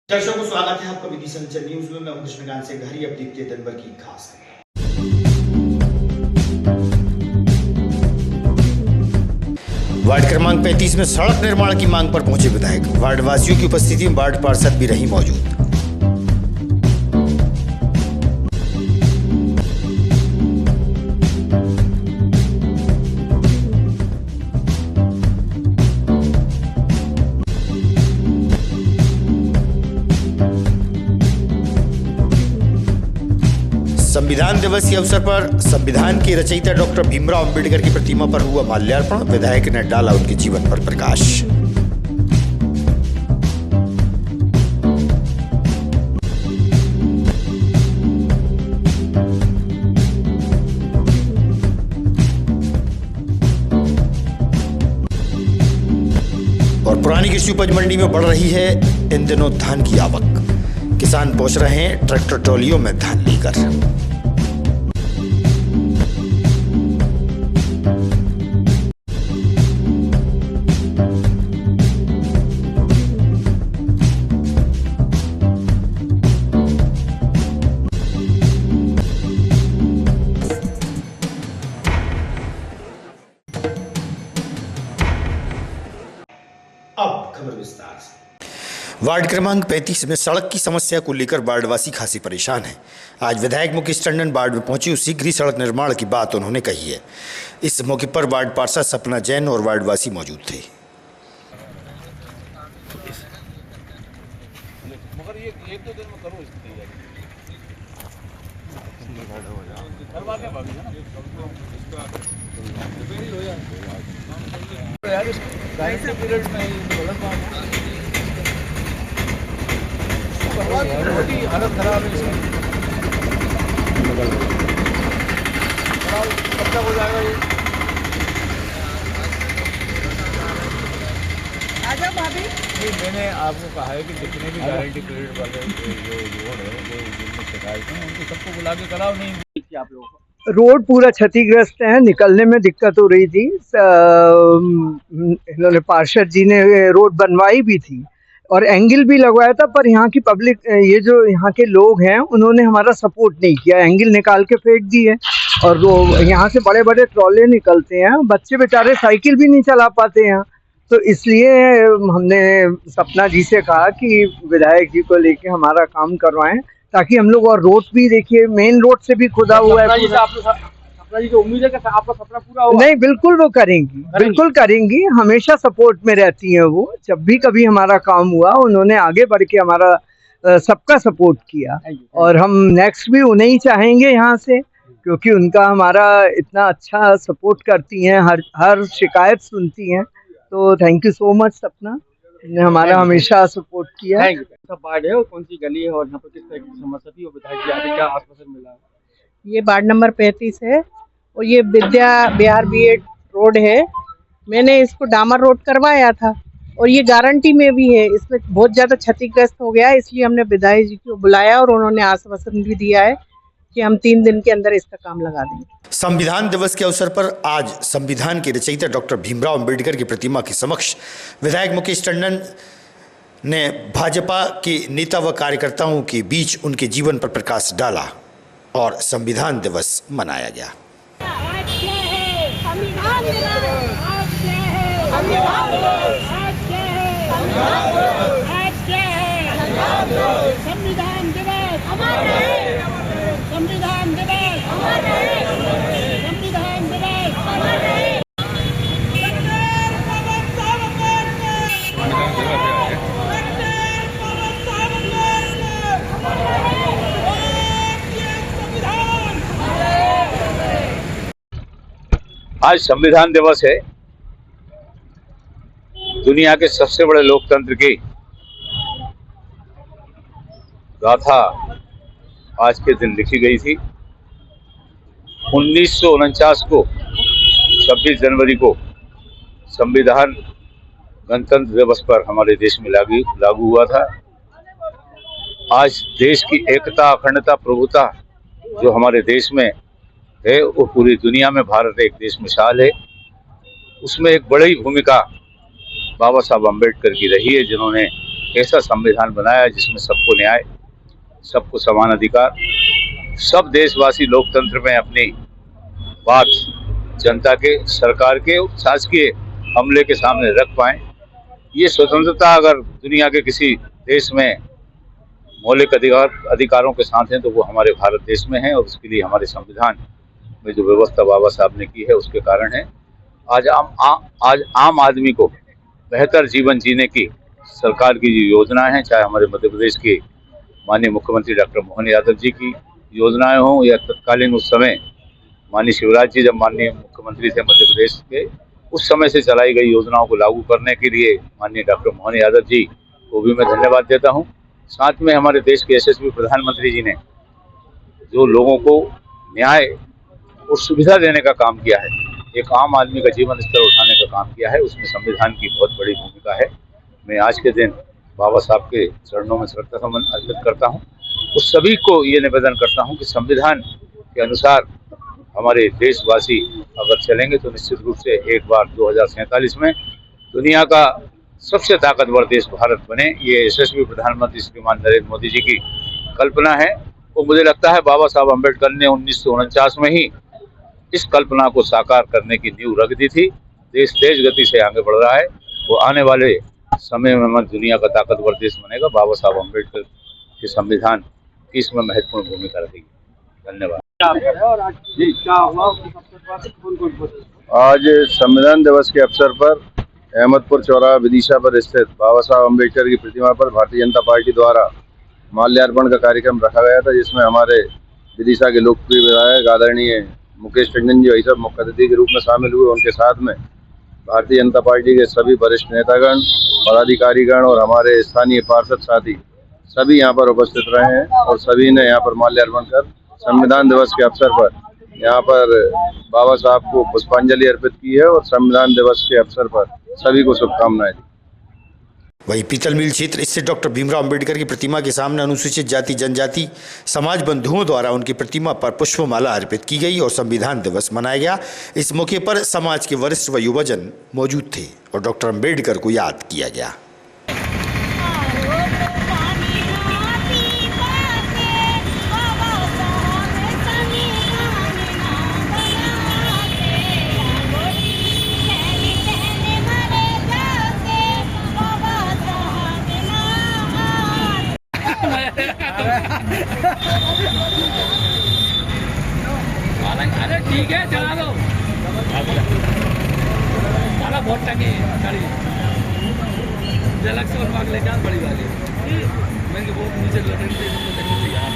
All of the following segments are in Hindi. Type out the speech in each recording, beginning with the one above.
दर्शकों को स्वागत है आपका विधि संचर न्यूज में। मैं हूं कृष्णकांत से घरी। अब देखते हैं दिन भर की खास वार्ड क्रमांक 35 में सड़क निर्माण की मांग पर पहुंचे विधायक। वार्ड वासियों की उपस्थिति में वार्ड पार्षद भी रही मौजूद। संविधान दिवस के अवसर पर संविधान के रचयिता डॉक्टर भीमराव अंबेडकर की प्रतिमा पर हुआ माल्यार्पण। विधायक ने डाला उनके जीवन पर प्रकाश। और पुरानी कृषि उपज मंडी में बढ़ रही है इन दिनों धान की आवक। किसान पहुंच रहे हैं ट्रैक्टर ट्रॉलियों में धान लेकर। अब खबर विस्तार से। वार्ड क्रमांक 35 में सड़क की समस्या को लेकर वार्डवासी खासी परेशान हैं। आज विधायक मुकेश टंडन वार्ड में पहुंचे। शीघ्र ही सड़क निर्माण की बात उन्होंने कही है। इस मौके पर वार्ड पार्षद सपना जैन और वार्डवासी मौजूद थे। मगर ये एक दो दिन में करो इसकी तैयारी। हालत खराब है इसकी। कब तक हो जाएगा ये? आजा भाभी। मैंने आपको कहा है कि जितने भी गारंटी पीरियड वाले जो रोड है जो जिनमें शिकायत है उनको सबको बुला के कराओ। नहीं आप लोगों को रोड पूरा क्षतिग्रस्त है, निकलने में दिक्कत हो रही थी। इन्होंने पार्षद जी ने रोड बनवाई भी थी और एंगल भी लगवाया था, पर यहाँ की पब्लिक, ये जो यहाँ के लोग हैं, उन्होंने हमारा सपोर्ट नहीं किया। एंगल निकाल के फेंक दिए और यहाँ से बड़े बड़े ट्रॉले निकलते हैं, बच्चे बेचारे साइकिल भी नहीं चला पाते हैं। तो इसलिए हमने सपना जी से कहा कि विधायक जी को लेके हमारा काम करवाएं, ताकि हम लोग, और रोड भी देखिए मेन रोड से भी खुदा हुआ है। सपना जी को उम्मीद है कि आपका सपना पूरा होगा। नहीं, बिल्कुल वो करेंगी, बिल्कुल करेंगी। हमेशा सपोर्ट में रहती हैं वो। जब भी कभी हमारा काम हुआ, उन्होंने आगे बढ़ के हमारा सबका सपोर्ट किया और हम नेक्स्ट भी उन्हें ही चाहेंगे यहाँ से, क्योंकि उनका हमारा इतना अच्छा सपोर्ट करती हैं, हर शिकायत सुनती हैं। तो थैंक यू सो मच सपना, ने हमारा हमेशा सपोर्ट किया। सब वार्ड है और कौन सी गली है और यहाँ पर किस तरह की समस्या थी और विधायक जी आगे क्या आश्वासन मिला? ये वार्ड नंबर 35 है और ये विद्या विहार बीएड रोड है। मैंने इसको डामर रोड करवाया था और ये गारंटी में भी है। इसमें बहुत ज़्यादा क्षतिग्रस्त हो गया है, इसलिए हमने विधायक जी को बुलाया और उन्होंने आश्वासन भी दिया है कि हम 3 दिन के अंदर इसका काम लगा देंगे। संविधान दिवस के अवसर पर आज संविधान के रचयिता डॉक्टर भीमराव अंबेडकर की प्रतिमा के समक्ष विधायक मुकेश टंडन ने भाजपा के नेता व कार्यकर्ताओं के बीच उनके जीवन पर प्रकाश डाला और संविधान दिवस मनाया गया। आज संविधान दिवस है। दुनिया के सबसे बड़े लोकतंत्र की गाथा आज के दिन लिखी गई थी। 1949 को 26 जनवरी को संविधान गणतंत्र दिवस पर हमारे देश में लागू हुआ था। आज देश की एकता, अखंडता, प्रभुता जो हमारे देश में है वो पूरी दुनिया में भारत एक देश मिसाल है। उसमें एक बड़ी भूमिका बाबा साहब अम्बेडकर की रही है, जिन्होंने ऐसा संविधान बनाया जिसमें सबको न्याय, सबको समान अधिकार, सब देशवासी लोकतंत्र में अपनी बात जनता के, सरकार के, शासकीय अमले के सामने रख पाएं। ये स्वतंत्रता अगर दुनिया के किसी देश में मौलिक अधिकारों के साथ हैं तो वो हमारे भारत देश में है, और उसके लिए हमारे संविधान में जो व्यवस्था बाबा साहब ने की है उसके कारण है। आज आम आदमी को बेहतर जीवन जीने की सरकार की जो योजनाएं हैं, चाहे हमारे मध्य प्रदेश के माननीय मुख्यमंत्री डॉक्टर मोहन यादव जी की योजनाएं हों या तत्कालीन उस समय माननीय शिवराज जी जब माननीय मुख्यमंत्री थे मध्य प्रदेश के, उस समय से चलाई गई योजनाओं को लागू करने के लिए माननीय डॉक्टर मोहन यादव जी को भी मैं धन्यवाद देता हूं। साथ में हमारे देश के यशस्वी प्रधानमंत्री जी ने जो लोगों को न्याय और सुविधा देने का काम किया है, एक आम आदमी का जीवन स्तर उठाने का काम किया है, उसमें संविधान की बहुत बड़ी भूमिका है। मैं आज के दिन बाबा साहब के चरणों में श्रद्धासुमन अर्पित करता हूँ। उस सभी को ये निवेदन करता हूँ कि संविधान के अनुसार हमारे देशवासी अगर चलेंगे तो निश्चित रूप से एक बार 2047 में दुनिया का सबसे ताकतवर देश भारत बने। ये यशस्वी प्रधानमंत्री श्रीमान नरेंद्र मोदी जी की कल्पना है। वो मुझे लगता है बाबा साहब अम्बेडकर ने 1949 में ही इस कल्पना को साकार करने की नींव रख दी थी। देश तेज गति से आगे बढ़ रहा है, वो आने वाले समय में दुनिया का ताकतवर देश बनेगा। बाबा साहब अम्बेडकर के संविधान की इसमें महत्वपूर्ण भूमिका रहेगी। धन्यवाद। आज संविधान दिवस के अवसर पर अहमदपुर चौराहा विदिशा पर स्थित बाबा साहब अम्बेडकर की प्रतिमा पर भारतीय जनता पार्टी द्वारा माल्यार्पण का कार्यक्रम रखा गया था, जिसमें हमारे विदिशा के लोकप्रिय विधायक आदरणीय मुकेश टंडन जी वही सब मुख्य अतिथि के रूप में शामिल हुए। उनके साथ में भारतीय जनता पार्टी के सभी वरिष्ठ नेतागण, पदाधिकारीगण और हमारे स्थानीय पार्षद साथी सभी यहाँ पर उपस्थित रहे हैं और सभी ने यहाँ पर माल्यार्पण कर संविधान दिवस के अवसर पर यहाँ पर बाबा साहब को पुष्पांजलि अर्पित की है और संविधान दिवस के अवसर पर सभी को शुभकामनाएं दी। वहीं पीतल मिल क्षेत्र स्थित डॉक्टर भीमराव अंबेडकर की प्रतिमा के सामने अनुसूचित जाति जनजाति समाज बंधुओं द्वारा उनकी प्रतिमा पर पुष्पमाला अर्पित की गई और संविधान दिवस मनाया गया। इस मौके पर समाज के वरिष्ठ व युवजन मौजूद थे और डॉक्टर अंबेडकर को याद किया गया। अरे ठीक है, चला दो। सारा बहुत टंगे गाड़ी जलक से और भाग लेके बड़ी वाली मैं वो नीचे लटक से संविधान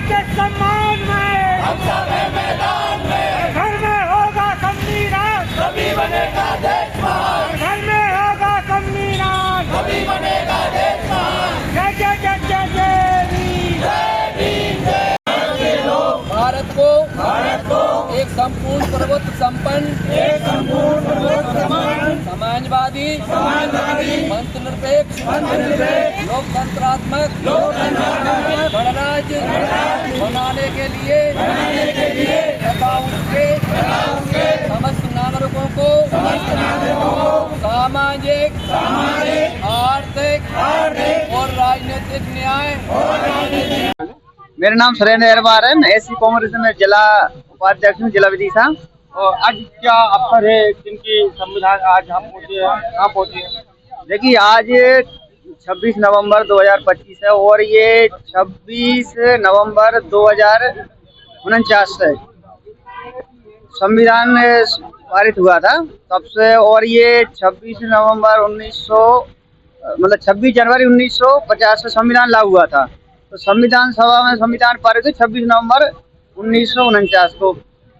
के सम्मान में हम सब मैदान में, घर में होगा संविधान तभी बनेगा देश महान, घर में होगा संविधान तभी बनेगा देश महान। जय जय जय जय जय भीम, जय भारत को एक संपूर्ण प्रभुत्व संपन्न समाजवादी मंत्रनिरपेक्ष लोकतंत्रात्मक गणराज्य बनाने के लिए तथा उसके समस्त नागरिकों को सामाजिक आर्थिक और राजनीतिक न्याय। मेरा नाम सुरेंद्र अहरवार है। मैं एससी कांग्रेस में जिला उपाध्यक्ष हूँ, जिला विदिशा। और आज क्या अवसर है जिनकी संविधान आज हम पहुँचे हैं, कहाँ पहुँचे हैं? देखिए, आज 26 नवंबर 2025 है और ये 26 नवंबर 2049 से संविधान पारित हुआ था तब से, और ये 26 नवंबर 26 जनवरी 1950 से संविधान लागू हुआ था। तो संविधान सभा में संविधान पारित हुई 26 नवंबर 1949 को।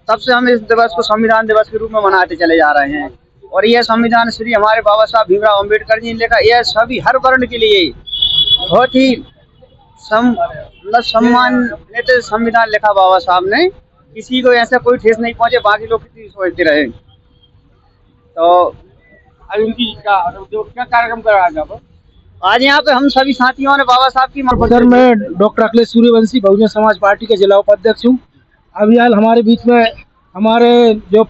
तब से हम इस दिवस को संविधान दिवस के रूप में मनाते चले जा रहे हैं। और यह संविधान श्री हमारे बाबा साहब भीमराव अंबेडकर जी ने लिखा। यह सभी हर वर्ण के लिए बहुत ही सम्मानित संविधान लिखा बाबा साहब ने। किसी को ऐसा कोई ठेस नहीं पहुंचे, बाकी लोग कितनी सोचते रहे। तो आज उनकी क्या कार्यक्रम कराया आज यहाँ पे हम सभी साथियों ने बाबा साहब की सर, मैं डॉक्टर अखिलेश सूर्यवंशी बहुजन समाज पार्टी के जिला उपाध्यक्ष हूँ। अभी हाल हमारे बीच में हमारे जो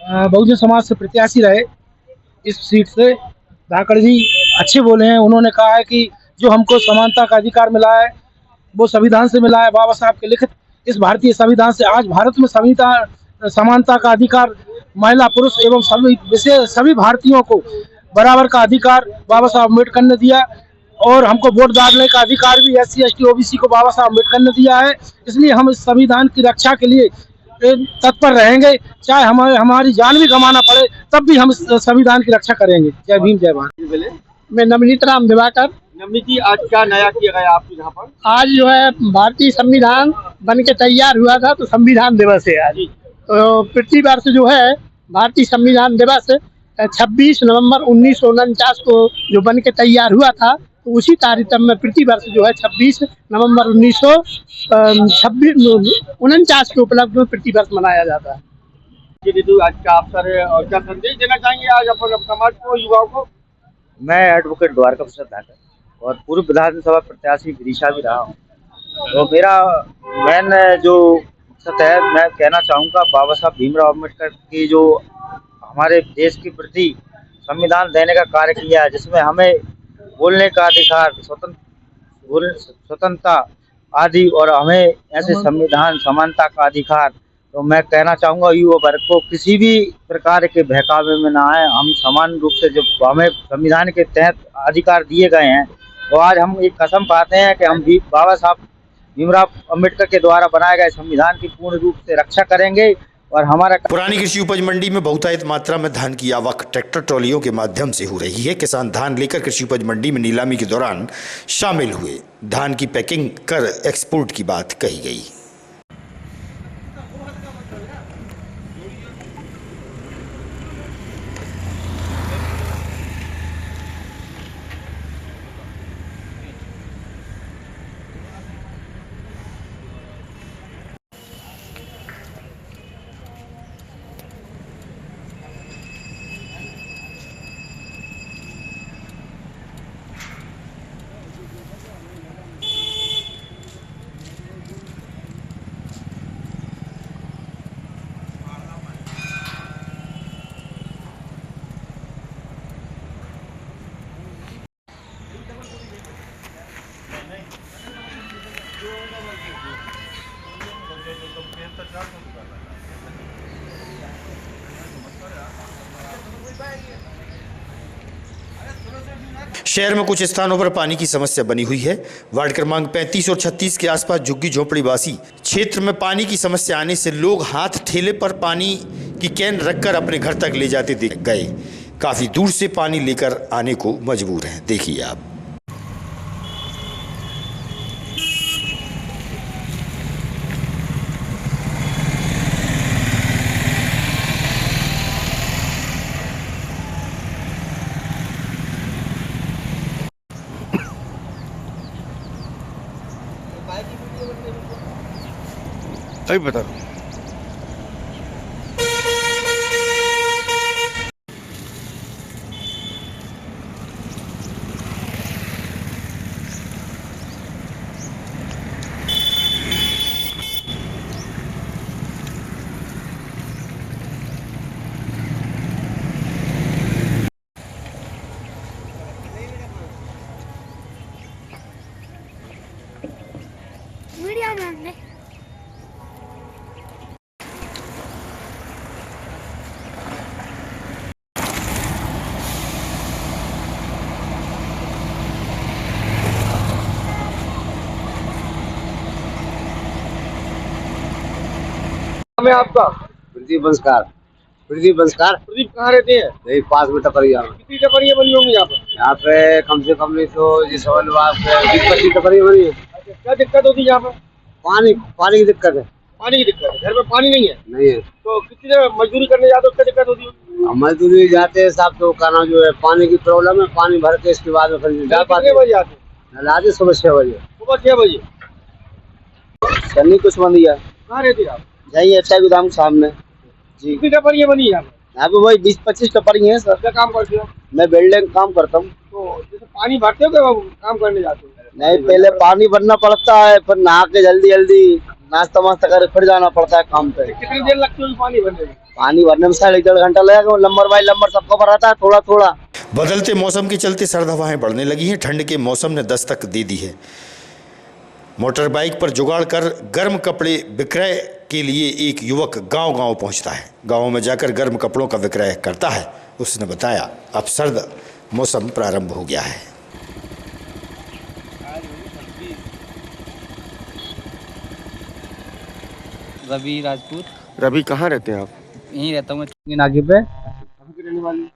बहुजन समाज से प्रत्याशी रहे इस सीट से धाकड़ जी अच्छे बोले हैं। उन्होंने कहा है कि जो हमको समानता का अधिकार मिला है वो संविधान से मिला है, बाबा साहब के लिखित इस भारतीय संविधान से। आज भारत में समानता का अधिकार महिला पुरुष एवं सभी भारतीयों को बराबर का अधिकार बाबा साहब अम्बेडकर ने दिया, और हमको वोट डालने का अधिकार भी SC ST OBC को बाबा साहब अम्बेडकर ने दिया है। इसलिए हम इस संविधान की रक्षा के लिए तत्पर रहेंगे, चाहे हमारी जान भी गंवाना पड़े तब भी हम इस संविधान की रक्षा करेंगे। जय भीम जय भारत। मैं नवनीत राम दिवाकर। नवनीत जी, आज क्या नया किया गया आपके यहाँ पर? आज जो है भारतीय संविधान बन के तैयार हुआ था, तो संविधान दिवस है आज। तो पृथ्वी वर्ष जो है भारतीय संविधान दिवस 26 नवंबर 1949 को जो बन के तैयार हुआ था, तो उसी तारीख में पृथ्वी वर्ष जो है 26 नवंबर 1949 के उपलक्ष्य में पृथ्वी वर्ष मनाया जाता है। आज का अवसर है और क्या संदेश देना चाहेंगे आज अपन समाज को, युवाओं को? मैं एडवोकेट द्वारका प्रसाद धाकड़ और पूर्व विधानसभा प्रत्याशी गिरीशा भी रहा हूँ। तो मेरा मेन जो मकसद है, मैं कहना चाहूँगा बाबा साहब भीमराव अम्बेडकर की जो हमारे देश के प्रति संविधान देने का कार्य किया है, जिसमें हमें बोलने का अधिकार, स्वतंत्रता आदि, और हमें ऐसे संविधान समानता का अधिकार। तो मैं कहना चाहूँगा युवा वर्ग को किसी भी प्रकार के बहकावे में ना आए। हम समान रूप से जब हमें संविधान के तहत अधिकार दिए गए हैं, तो आज हम एक कसम पाते हैं कि हम भी बाबा साहब भीमराव अम्बेडकर के द्वारा बनाए गए संविधान की पूर्ण रूप से रक्षा करेंगे। और हमारा पुरानी कृषि उपज मंडी में बहुतायत मात्रा में धान की आवक ट्रैक्टर ट्रॉलियों के माध्यम से हो रही है। किसान धान लेकर कृषि उपज मंडी में नीलामी के दौरान शामिल हुए। धान की पैकिंग कर एक्सपोर्ट की बात कही गई। शहर में कुछ स्थानों पर पानी की समस्या बनी हुई है। वार्ड क्रमांक 35 और 36 के आसपास झुग्गी झोपड़ी वासी क्षेत्र में पानी की समस्या आने से लोग हाथ ठेले पर पानी की कैन रखकर अपने घर तक ले जाते देख गए। काफी दूर से पानी लेकर आने को मजबूर हैं। देखिए आप। अभी बता दो। वीडियो में हमने नाम है आपका? प्रदीप बंसकार। प्रदीप बंसकार। प्रदीप कहाँ रहते हैं? यही 5 मीटर पर। कितनी टपरियाँ बनी होंगी यहाँ पर? यहाँ पे कम से कम नहीं तो 20-25 टपरियाँ बनी है। क्या दिक्कत होती है यहाँ पर? पानी की दिक्कत है। पानी की दिक्कत है। घर में पानी नहीं है? नहीं है। तो कितनी देर मजदूरी करने जाते हो, क्या दिक्कत होती है? मजदूरी जाते हैं साहब, तो कहना जो है पानी की प्रॉब्लम है। पानी भर के इसके बाद में फिर जा पाते। कितने बजे आते हैं? आते सुबह 6 बजे। सुबह 6 बजे। सन्नी कुछ बंदी है। कहाँ रहते हैं आप? यही अच्छा गोदाम सामने जी। कितनी टपरियाँ बनी यहाँ पर? यहाँ पे वही 20-25 टपरी है सर। क्या काम करते हो? मैं बिल्डिंग काम करता हूँ। तो जैसे पानी भरते हो क्या काम करने जाते हो? नहीं, पहले पानी भरना पड़ता है, फिर नहा के जल्दी नाश्ता वास्ता कर फिर जाना पड़ता है काम पे। कितनी देर लगती है पानी भरने में? पानी भरने में 1.5 घंटा लगेगा। लंबर बाई लंबर सबको भराता है थोड़ा थोड़ा। बदलते मौसम के चलते सर्द हवाएं बढ़ने लगी हैं। ठंड के मौसम ने दस्तक दे दी है। मोटर बाइक पर जुगाड़ कर गर्म कपड़े विक्रय के लिए एक युवक गांव-गांव पहुंचता है। गांवों में जाकर गर्म कपड़ों का विक्रय करता है। उसने बताया, अब सर्द मौसम प्रारंभ हो गया है। रवि राजपूत। रवि कहाँ रहते हैं आप? यहीं रहता हूँ मैं नागे पे।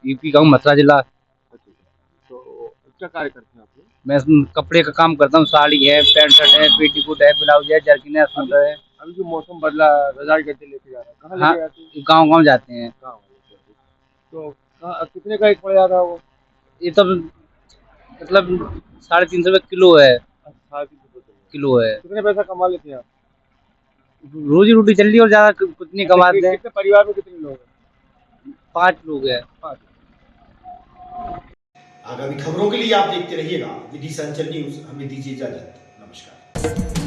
यूपी का हूँ, मथुरा जिला। तो क्या कार्य करते हैं आप? मैं कपड़े का काम करता हूँ। साड़ी है, पैंट शर्ट है, पेटीकोट है, ब्लाउज है, जर्किन है, सूट है। अभी जो मौसम बदला, रजाई गद्दे लेके जा रहे हैं, कहाँ हाँ, लेके जाते हैं? गाँव जाते हैं। तो कितने का एक पड़ जाता है वो? ये तो मतलब 350 रुपये किलो है। 350 किलो है। कितने पैसा कमा लेते हैं आप? रोजी रोटी चल रही है और ज्यादा कुछ नहीं कमाते हैं। कितने परिवार में कितने लोग हैं? 5 लोग हैं। आगामी खबरों के लिए आप देखते रहिएगा विधि संचल न्यूज। हमें दीजिए इजाजत। नमस्कार।